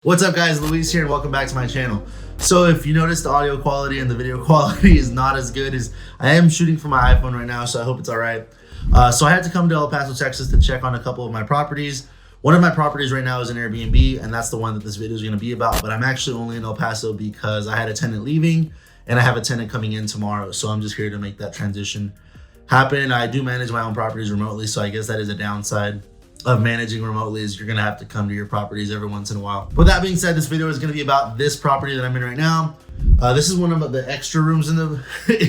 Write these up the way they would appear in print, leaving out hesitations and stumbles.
What's up guys, Luis here and welcome back to my channel. So if you notice, the audio quality and the video quality is not as good as I am shooting from my iPhone right now, so I hope it's all right. So I had to come to El Paso, Texas to check on a couple of my properties. One of my properties right now is an Airbnb, and that's the one that this video is going to be about, but I'm actually only in El Paso because I had a tenant leaving and I have a tenant coming in tomorrow, so I'm just here to make that transition happen. I do manage my own properties remotely, so I guess that is a downside of managing remotely, is you're gonna have to come to your properties every once in a while. With that being said, this video is gonna be about this property that I'm in right now. This is one of the extra rooms in the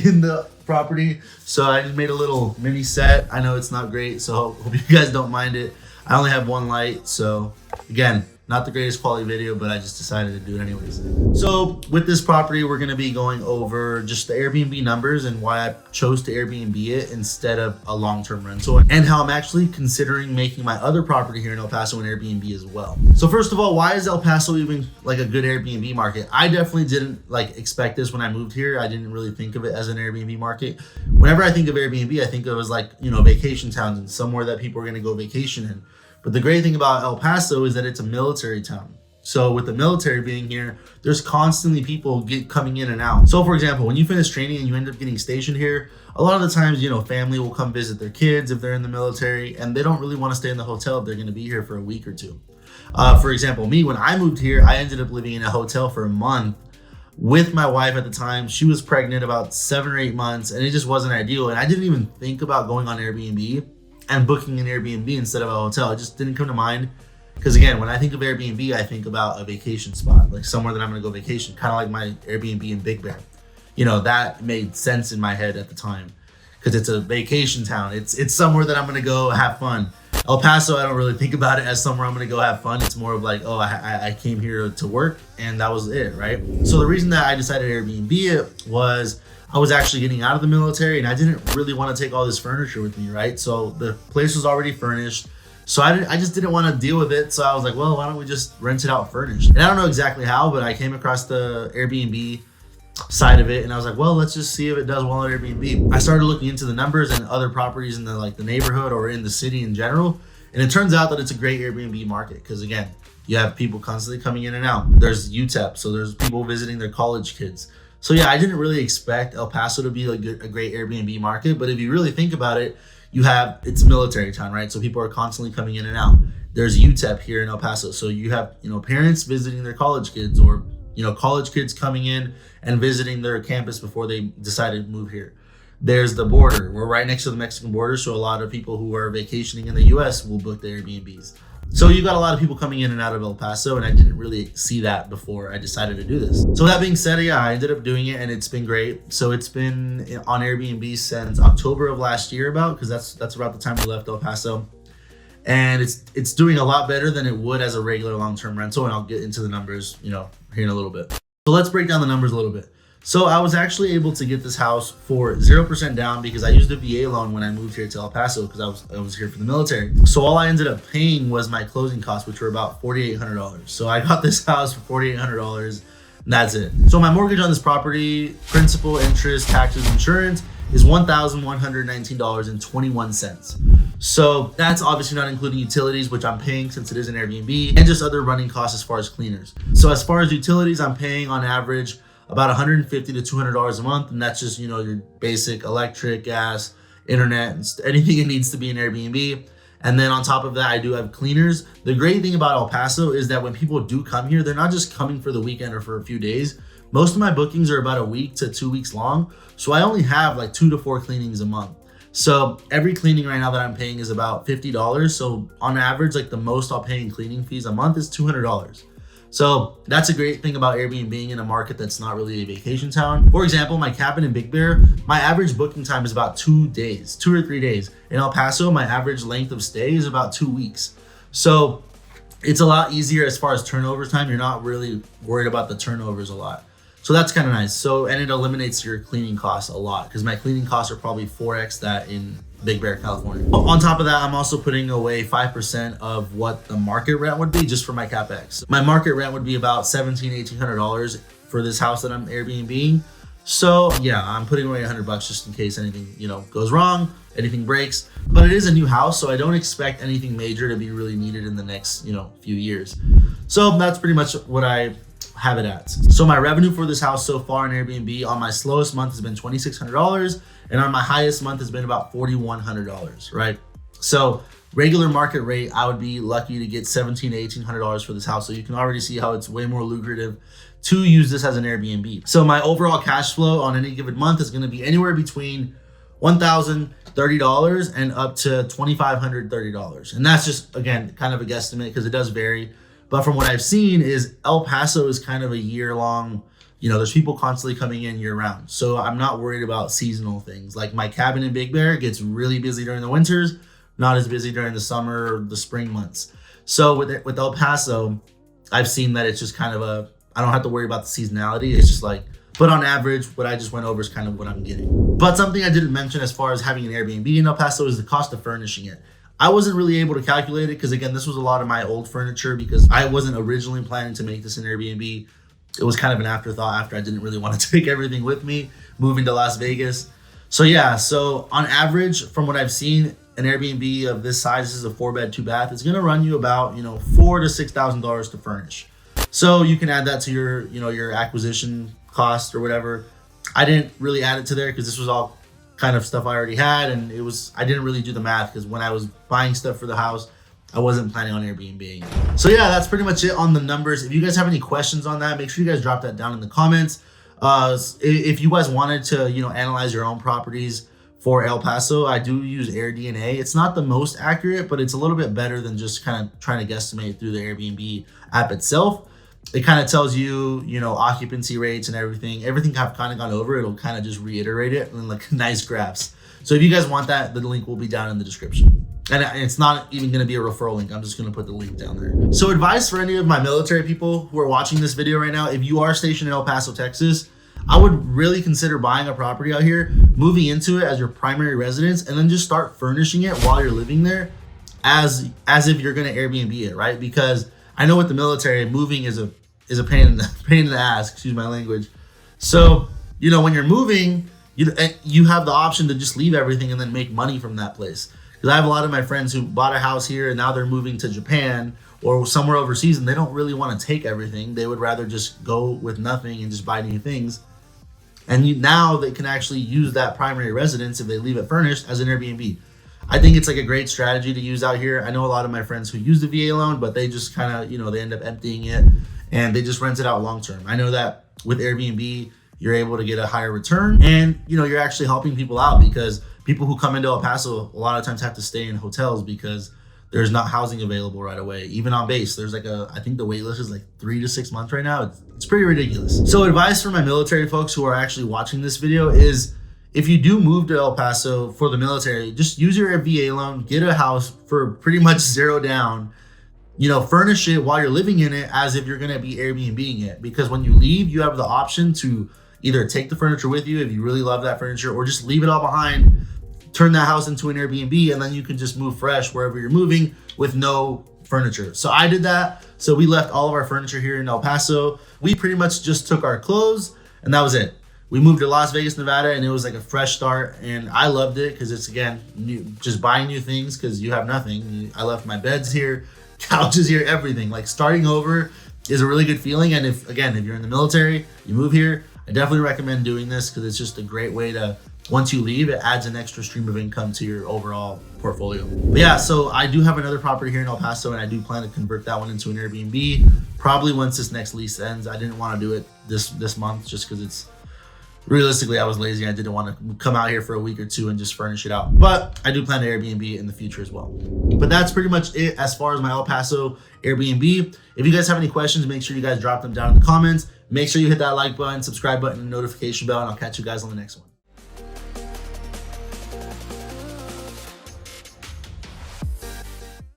in the property, so I just made a little mini set. I know it's not great, so hope you guys don't mind it. I only have one light, so again, not the greatest quality video, but I just decided to do it anyways. So with this property, we're gonna be going over just the Airbnb numbers and why I chose to Airbnb it instead of a long-term rental, and how I'm actually considering making my other property here in El Paso an Airbnb as well. So first of all, why is El Paso even like a good Airbnb market? I definitely didn't expect this when I moved here. I didn't really think of it as an Airbnb market. Whenever I think of Airbnb, I think of it as vacation towns and somewhere that people are gonna go vacation in. But the great thing about El Paso is that it's a military town. So with the military being here, there's constantly people coming in and out. So for example, when you finish training and you end up getting stationed here, a lot of the times, family will come visit their kids if they're in the military, and they don't really want to stay in the hotel if they're going to be here for a week or two. For example, me, when I moved here, I ended up living in a hotel for a month with my wife at the time. She was pregnant about 7 or 8 months, and it just wasn't ideal. And I didn't even think about going on Airbnb and booking an Airbnb instead of a hotel. It just didn't come to mind. Because again, when I think of Airbnb, I think about a vacation spot, like somewhere that I'm gonna go vacation, kind of like my Airbnb in Big Bear. That made sense in my head at the time because it's a vacation town. It's somewhere that I'm gonna go have fun. El Paso, I don't really think about it as somewhere I'm gonna go have fun. It's more of like, oh, I came here to work, and that was it, right? So the reason that I decided to Airbnb it was I was actually getting out of the military, and I didn't really want to take all this furniture with me, right? So the place was already furnished, so I just didn't want to deal with it. So I was like, well, why don't we just rent it out furnished? And I don't know exactly how, but I came across the Airbnb side of it, and I was like, well, let's just see if it does well on Airbnb. I started looking into the numbers and other properties in the neighborhood or in the city in general, and it turns out that it's a great Airbnb market because again, you have people constantly coming in and out. There's UTEP, so there's people visiting their college kids. So yeah, I didn't really expect El Paso to be a great Airbnb market, but if you really think about it, it's a military town, right? So people are constantly coming in and out. There's UTEP here in El Paso, so you have parents visiting their college kids, or college kids coming in and visiting their campus before they decided to move here. There's the border. We're right next to the Mexican border, so a lot of people who are vacationing in the US will book their Airbnbs. So you got a lot of people coming in and out of El Paso, and I didn't really see that before I decided to do this. So that being said, yeah, I ended up doing it, and it's been great. So it's been on Airbnb since October of last year, because that's about the time we left El Paso, and it's doing a lot better than it would as a regular long-term rental, and I'll get into the numbers, here in a little bit. So let's break down the numbers a little bit. So I was actually able to get this house for 0% down because I used a VA loan when I moved here to El Paso because I was here for the military. So all I ended up paying was my closing costs, which were about $4,800. So I got this house for $4,800, and that's it. So my mortgage on this property, principal, interest, taxes, insurance, is $1,119.21. So that's obviously not including utilities, which I'm paying since it is an Airbnb, and just other running costs as far as cleaners. So as far as utilities, I'm paying on average about $150 to $200 a month, and that's just your basic electric, gas, internet, and anything it needs to be an Airbnb. And then on top of that, I do have cleaners. The great thing about El Paso is that when people do come here, they're not just coming for the weekend or for a few days. Most of my bookings are about a week to 2 weeks long, so I only have 2 to 4 cleanings a month. So every cleaning right now that I'm paying is about $50. So on average, the most I'll pay in cleaning fees a month is $200. So that's a great thing about Airbnb being in a market that's not really a vacation town. For example, my cabin in Big Bear, my average booking time is about 2 days, 2 or 3 days. In El Paso, my average length of stay is about 2 weeks. So it's a lot easier as far as turnover time. You're not really worried about the turnovers a lot. So that's kind of nice. So, and it eliminates your cleaning costs a lot because my cleaning costs are probably 4x that in Big Bear, California. On top of that, I'm also putting away 5% of what the market rent would be just for my CapEx. My market rent would be about $1,700 to $1,800 for this house that I'm Airbnb. So yeah, I'm putting away $100 just in case anything, goes wrong, anything breaks. But it is a new house, so I don't expect anything major to be really needed in the next, few years. So that's pretty much what I have it at. So my revenue for this house so far in Airbnb on my slowest month has been $2,600, and on my highest month has been about $4,100, right? So regular market rate, I would be lucky to get $1,700 to $1,800 for this house. So you can already see how it's way more lucrative to use this as an Airbnb. So my overall cash flow on any given month is going to be anywhere between $1,030 and up to $2,530. And that's just, again, kind of a guesstimate because it does vary. But from what I've seen is El Paso is kind of a year-long, there's people constantly coming in year-round. So I'm not worried about seasonal things. Like my cabin in Big Bear gets really busy during the winters, not as busy during the summer or the spring months. So with El Paso, I've seen that it's just kind of I don't have to worry about the seasonality. It's just like, but on average, what I just went over is kind of what I'm getting. But something I didn't mention as far as having an Airbnb in El Paso is the cost of furnishing it. I wasn't really able to calculate it because, again, this was a lot of my old furniture because I wasn't originally planning to make this an Airbnb. It was kind of an afterthought after I didn't really want to take everything with me moving to Las Vegas. So yeah, so on average, from what I've seen, an Airbnb of this size, this is a 4-bed, 2-bath, it's going to run you about, $4,000 to $6,000 to furnish. So you can add that to your, your acquisition cost or whatever. I didn't really add it to there because this was all kind of stuff I already had, and I didn't really do the math because when I was buying stuff for the house, I wasn't planning on Airbnb. So yeah, that's pretty much it on the numbers. If you guys have any questions on that, make sure you guys drop that down in the comments. If you guys wanted to, analyze your own properties for El Paso, I do use AirDNA. It's not the most accurate, but it's a little bit better than just kind of trying to guesstimate through the Airbnb app itself. It kind of tells you, occupancy rates and everything. Everything I've kind of gone over, it'll kind of just reiterate it in like nice graphs. So if you guys want that, the link will be down in the description. And it's not even going to be a referral link. I'm just going to put the link down there. So advice for any of my military people who are watching this video right now, if you are stationed in El Paso, Texas, I would really consider buying a property out here, moving into it as your primary residence, and then just start furnishing it while you're living there as if you're going to Airbnb it, right? Because I know with the military, moving is a pain in the ass, excuse my language. So, when you're moving, you have the option to just leave everything and then make money from that place. Because I have a lot of my friends who bought a house here and now they're moving to Japan or somewhere overseas and they don't really want to take everything. They would rather just go with nothing and just buy new things. And now they can actually use that primary residence if they leave it furnished as an Airbnb. I think it's like a great strategy to use out here. I know a lot of my friends who use the VA loan, but they just kind of, they end up emptying it and they just rent it out long term. I know that with Airbnb, you're able to get a higher return and, you're actually helping people out because people who come into El Paso a lot of times have to stay in hotels because there's not housing available right away. Even on base, there's I think the wait list is like 3 to 6 months right now. It's pretty ridiculous. So advice for my military folks who are actually watching this video is if you do move to El Paso for the military, just use your VA loan, get a house for pretty much zero down, furnish it while you're living in it as if you're going to be Airbnb-ing it. Because when you leave, you have the option to either take the furniture with you if you really love that furniture or just leave it all behind, turn that house into an Airbnb, and then you can just move fresh wherever you're moving with no furniture. So I did that. So we left all of our furniture here in El Paso. We pretty much just took our clothes and that was it. We moved to Las Vegas, Nevada, and it was like a fresh start. And I loved it because it's, again, just buying new things because you have nothing. I left my beds here, couches here, everything. Like starting over is a really good feeling. And if you're in the military, you move here, I definitely recommend doing this because it's just a great way to, once you leave, it adds an extra stream of income to your overall portfolio. But yeah, so I do have another property here in El Paso and I do plan to convert that one into an Airbnb probably once this next lease ends. I didn't want to do it this month just because it's, realistically, I was lazy. I didn't want to come out here for a week or two and just furnish it out. But I do plan to Airbnb in the future as well. But that's pretty much it as far as my El Paso Airbnb. If you guys have any questions, make sure you guys drop them down in the comments. Make sure you hit that like button, subscribe button, and notification bell, and I'll catch you guys on the next one.